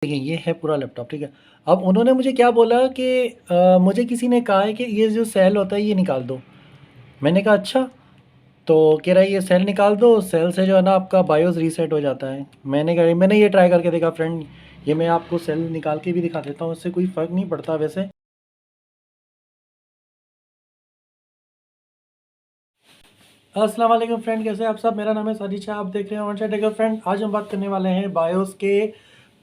देखिए ये है पूरा लैपटॉप, ठीक है। अब उन्होंने मुझे क्या बोला कि मुझे किसी ने कहा है कि ये जो सेल होता है ये निकाल दो। मैंने कहा अच्छा, तो कह रहा है ये सेल निकाल दो, सेल से जो है ना आपका बायोस रीसेट हो जाता है। मैंने ये ट्राई करके देखा फ्रेंड, ये मैं आपको सेल निकाल के भी दिखा देता हूँ, इससे कोई फ़र्क नहीं पड़ता वैसे। अस्सलाम वालेकुम फ्रेंड, कैसे हैं आप सब। मेरा नाम है साजिद शाह, आप देख रहे हैं ऑन टेक फ्रेंड। आज हम बात करने वाले हैं बायोस के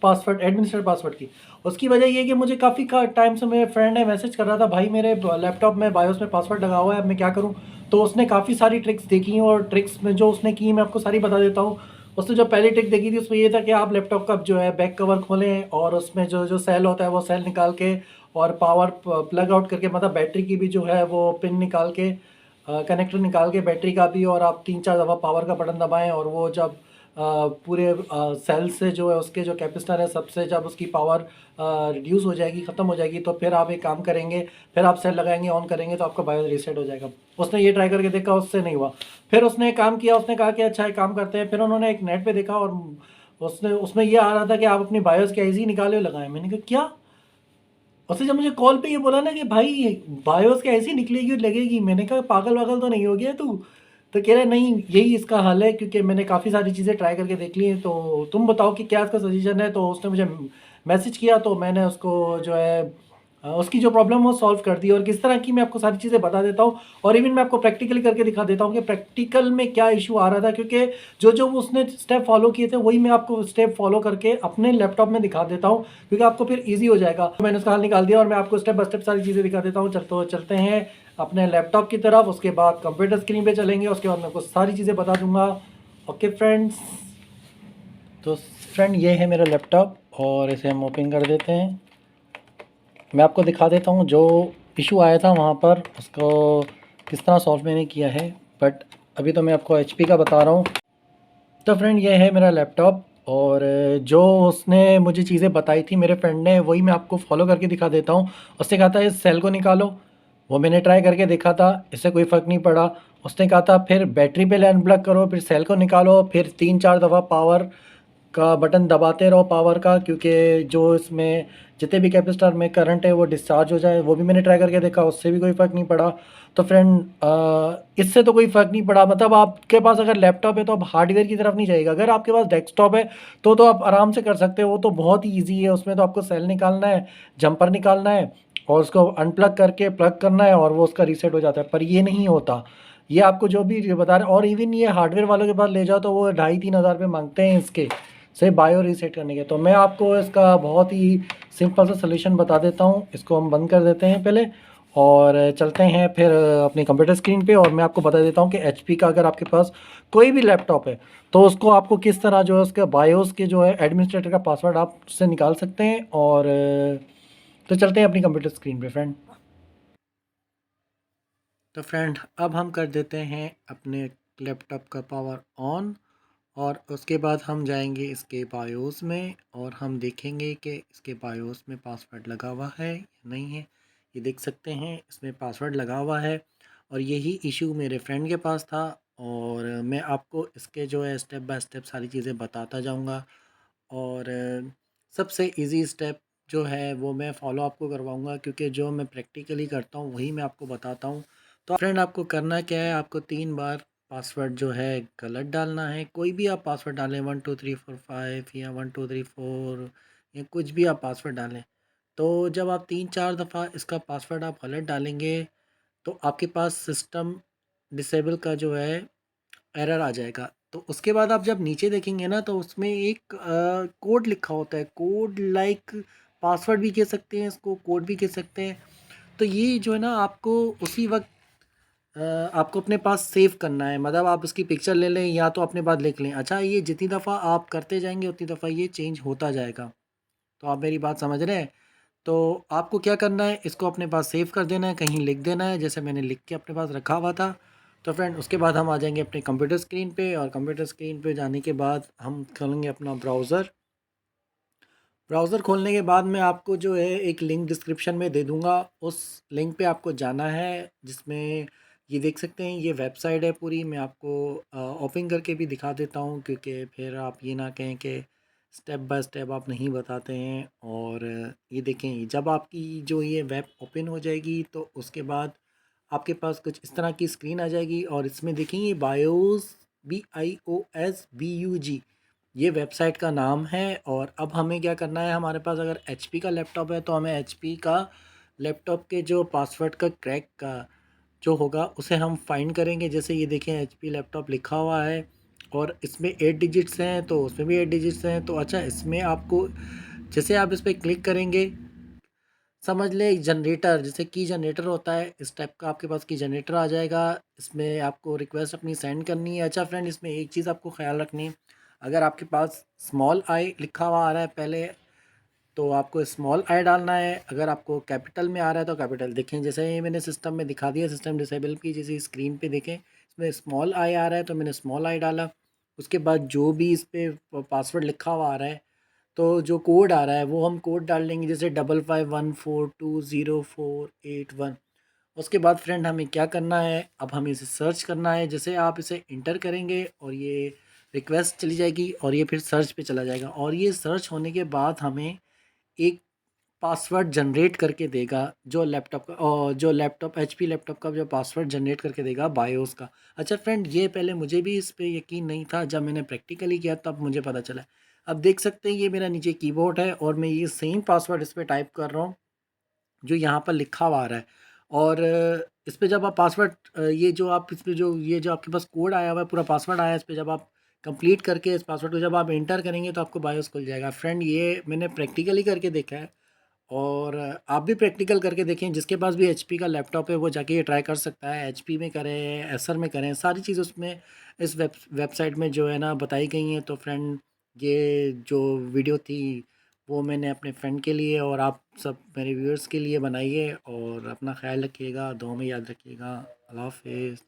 पासवर्ड, एडमिनिस्ट्रेटर पासवर्ड की। उसकी वजह ये है कि मुझे काफ़ी टाइम से मेरे फ्रेंड ने मैसेज कर रहा था, भाई मेरे लैपटॉप में बायोस में पासवर्ड लगा हुआ है, अब मैं क्या करूँ। तो उसने काफ़ी सारी ट्रिक्स देखी और ट्रिक्स में जो उसने की मैं आपको सारी बता देता हूँ। उसने जो पहली ट्रिक देखी थी उसमें ये था कि आप लैपटॉप का जो है बैक कवर खोलें और उसमें जो जो सेल होता है वो सेल निकाल के और पावर प्लग आउट करके, मतलब बैटरी की भी जो है वो पिन निकाल के, कनेक्टर निकाल के बैटरी का भी, और आप 3-4 दफ़ा पावर का बटन दबाएं और वो जब पूरे सेल से जो है उसके जो कैपेसिटर है सबसे जब उसकी पावर रिड्यूस हो जाएगी, ख़त्म हो जाएगी, तो फिर आप एक काम करेंगे, फिर आप सेल लगाएंगे, ऑन करेंगे तो आपका बायोस रीसेट हो जाएगा। उसने ये ट्राई करके देखा, उससे नहीं हुआ। फिर उसने एक काम किया, उसने कहा कि अच्छा एक काम करते हैं। फिर उन्होंने एक नेट पे देखा और उसने उसमें ये आ रहा था कि आप अपनी बायोस के आईसी निकाले और लगाएं। मैंने कहा क्या। उसने जब मुझे कॉल पे ये बोला ना कि भाई बायोस के ऐसी निकलेगी और लगेगी, मैंने कहा पागल वागल तो नहीं हो गया तू। तो कह रहा है नहीं यही इसका हल है, क्योंकि मैंने काफ़ी सारी चीज़ें ट्राई करके देख ली हैं, तो तुम बताओ कि क्या इसका सजेशन है। तो उसने मुझे मैसेज किया, तो मैंने उसको जो है उसकी जो प्रॉब्लम वो सॉल्व कर दी, और किस तरह की मैं आपको सारी चीज़ें बता देता हूँ। और इवन मैं आपको प्रैक्टिकली करके दिखा देता हूँ कि प्रैक्टिकल में क्या इशू आ रहा था, क्योंकि जो जो उसने स्टेप फॉलो किए थे वही मैं आपको स्टेप फॉलो करके अपने लैपटॉप में दिखा देता हूँ, क्योंकि आपको फिर ईजी हो जाएगा। तो मैंने उसका हल निकाल दिया और मैं आपको स्टेप बाय स्टेप सारी चीज़ें दिखा देता हूँ। चलते हैं अपने लैपटॉप की तरफ, उसके बाद कंप्यूटर स्क्रीन पे चलेंगे, उसके बाद मैं आपको सारी चीज़ें बता दूंगा। ओके फ्रेंड्स, तो फ्रेंड ये है मेरा लैपटॉप और इसे हम ओपन कर देते हैं। मैं आपको दिखा देता हूँ जो इशू आया था वहाँ पर, उसको किस तरह सॉल्व मैंने किया है। बट अभी तो मैं आपको एचपी का बता रहा हूँ। तो फ्रेंड ये है मेरा लैपटॉप, और जो उसने मुझे चीज़ें बताई थी मेरे फ्रेंड ने, वही मैं आपको फॉलो करके दिखा देता हूँ। उसने कहा था इस सेल को निकालो, वो मैंने ट्राई करके देखा था, इससे कोई फ़र्क नहीं पड़ा। उसने कहा था फिर बैटरी पे अनप्लग करो, फिर सेल को निकालो, फिर 3-4 दफ़ा पावर का बटन दबाते रहो पावर का, क्योंकि जो इसमें जितने भी कैपेसिटर में करंट है वो डिस्चार्ज हो जाए। वो भी मैंने ट्राई करके देखा, उससे भी कोई फ़र्क नहीं पड़ा। तो फ्रेंड इससे तो कोई फ़र्क नहीं पड़ा। मतलब आपके पास अगर लैपटॉप है तो आप हार्डवेयर की तरफ नहीं जाइएगा। अगर आपके पास डेस्कटॉप है तो आप आराम से कर सकते हो, वो तो बहुत ही ईजी है। उसमें तो आपको सेल निकालना है, जंपर निकालना है और उसको अनप्लग करके प्लग करना है और वो उसका रीसेट हो जाता है। पर ये नहीं होता, ये आपको जो भी बता रहे। और इवन ये हार्डवेयर वालों के पास ले जाओ तो वो 2,500-3,000 रुपये मांगते हैं इसके से बायो रीसेट करने के। तो मैं आपको इसका बहुत ही सिंपल सा सलूशन बता देता हूँ। इसको हम बंद कर देते हैं पहले और चलते हैं फिर अपनी कंप्यूटर स्क्रीन पे, और मैं आपको बता देता हूँ कि एचपी का अगर आपके पास कोई भी लैपटॉप है तो उसको आपको किस तरह जो है उसके बायोस के जो है एडमिनिस्ट्रेटर का पासवर्ड आप उससे निकाल सकते हैं। और तो चलते हैं अपनी कंप्यूटर स्क्रीन पे फ्रेंड। तो फ्रेंड अब हम कर देते हैं अपने लैपटॉप का पावर ऑन, और उसके बाद हम जाएंगे इसके बायोस में और हम देखेंगे कि इसके बायोस में पासवर्ड लगा हुआ है या नहीं है। ये देख सकते हैं इसमें पासवर्ड लगा हुआ है, और यही इशू मेरे फ्रेंड के पास था। और मैं आपको इसके जो है स्टेप बाय स्टेप सारी चीज़ें बताता जाऊंगा। और सबसे इजी स्टेप जो है वो मैं फॉलो आपको करवाऊंगा, क्योंकि जो मैं प्रैक्टिकली करता हूँ वही मैं आपको बताता हूँ। तो फ्रेंड आपको करना क्या है, आपको 3 बार पासवर्ड जो है गलत डालना है। कोई भी आप पासवर्ड डालें, 1 2 3 4 5 या 1 2 3 4 या कुछ भी आप पासवर्ड डालें। तो जब आप 3-4 दफ़ा इसका पासवर्ड आप गलत डालेंगे तो आपके पास सिस्टम डिसेबल का जो है एरर आ जाएगा। तो उसके बाद आप जब नीचे देखेंगे ना तो उसमें एक कोड लिखा होता है, कोड लाइक पासवर्ड भी कह सकते हैं इसको, कोड भी कह सकते हैं। तो ये जो है ना आपको उसी वक्त आपको अपने पास सेव करना है। मतलब आप उसकी पिक्चर ले लें या तो अपने पास लिख लें। अच्छा, ये जितनी दफ़ा आप करते जाएंगे उतनी दफ़ा ये चेंज होता जाएगा। तो आप मेरी बात समझ रहे हैं। तो आपको क्या करना है, इसको अपने पास सेव कर देना है, कहीं लिख देना है, जैसे मैंने लिख के अपने पास रखा हुआ था। तो फ्रेंड उसके बाद हम आ जाएंगे अपने कंप्यूटर स्क्रीन पे, और कंप्यूटर स्क्रीन पे जाने के बाद हम खोलेंगे अपना ब्राउज़र। ब्राउज़र खोलने के बाद मैं आपको जो है एक लिंक डिस्क्रिप्शन में दे दूँगा, उस लिंक पे आपको जाना है, जिसमें ये देख सकते हैं ये वेबसाइट है पूरी। मैं आपको ओपन करके भी दिखा देता हूँ, क्योंकि फिर आप ये ना कहें कि स्टेप बाय स्टेप आप नहीं बताते हैं। और ये देखें, जब आपकी जो ये वेब ओपन हो जाएगी तो उसके बाद आपके पास कुछ इस तरह की स्क्रीन आ जाएगी और इसमें देखेंगे बायोस, BIOSBUG, ये वेबसाइट का नाम है। और अब हमें क्या करना है, हमारे पास अगर HP का लैपटॉप है तो हमें HP का लैपटॉप के जो पासवर्ड का क्रैक का जो होगा उसे हम फाइंड करेंगे। जैसे ये देखें, HP लैपटॉप लिखा हुआ है और इसमें 8 डिजिट्स हैं, तो उसमें भी 8 डिजिट्स हैं। तो अच्छा, इसमें आपको जैसे आप इस पर क्लिक करेंगे, समझ लें एक जनरेटर, जैसे की जनरेटर होता है, इस टाइप का आपके पास की जनरेटर आ जाएगा। इसमें आपको रिक्वेस्ट अपनी सेंड करनी है। अच्छा फ्रेंड, इसमें एक चीज़ आपको ख्याल रखनी है, अगर आपके पास स्मॉल आई लिखा हुआ आ रहा है पहले, तो आपको स्मॉल आई डालना है। अगर आपको कैपिटल में आ रहा है तो कैपिटल। देखें, जैसे ये मैंने सिस्टम में दिखा दिया, सिस्टम डिसेबल की जैसे स्क्रीन पे देखें, इसमें स्मॉल आई आ रहा है तो मैंने स्मॉल आई डाला। उसके बाद जो भी इस पर पासवर्ड लिखा हुआ आ रहा है, तो जो कोड आ रहा है वो हम कोड डाल देंगे, जैसे 5514204881। उसके बाद फ्रेंड हमें क्या करना है, अब हमें इसे सर्च करना है। जैसे आप इसे इंटर करेंगे और ये रिक्वेस्ट चली जाएगी और ये फिर सर्च पे चला जाएगा, और ये सर्च होने के बाद हमें एक पासवर्ड जनरेट करके देगा, जो लैपटॉप का, और जो लैपटॉप HP लैपटॉप का जो पासवर्ड जनरेट करके देगा बायोस का। अच्छा फ्रेंड, ये पहले मुझे भी इस पे यकीन नहीं था, जब मैंने प्रैक्टिकली किया तब मुझे पता चला। अब देख सकते हैं ये मेरा नीचे कीबोर्ड है और मैं ये सेम पासवर्ड इस पे टाइप कर रहा हूँ जो यहाँ पर लिखा हुआ आ रहा है। और इस पे जब आप पासवर्ड, ये जो आप इस पे जो ये जो आपके पास कोड आया हुआ है, पूरा पासवर्ड आया है, इस पे जब आप कंप्लीट करके इस पासवर्ड को जब आप एंटर करेंगे तो आपको बायोस खुल जाएगा। फ्रेंड, ये मैंने प्रैक्टिकली करके देखा है, और आप भी प्रैक्टिकल करके देखें। जिसके पास भी HP का लैपटॉप है वो जाके ये ट्राई कर सकता है। HP में करें, एसर में करें, सारी चीज़ उसमें इस वेबसाइट में जो है ना बताई गई हैं। तो फ्रेंड, ये जो वीडियो थी वो मैंने अपने फ्रेंड के लिए और आप सब मेरे व्यूअर्स के लिए बनाई है। और अपना ख्याल रखिएगा, दुआ में याद रखिएगा। अल्लाह हाफ़िज़।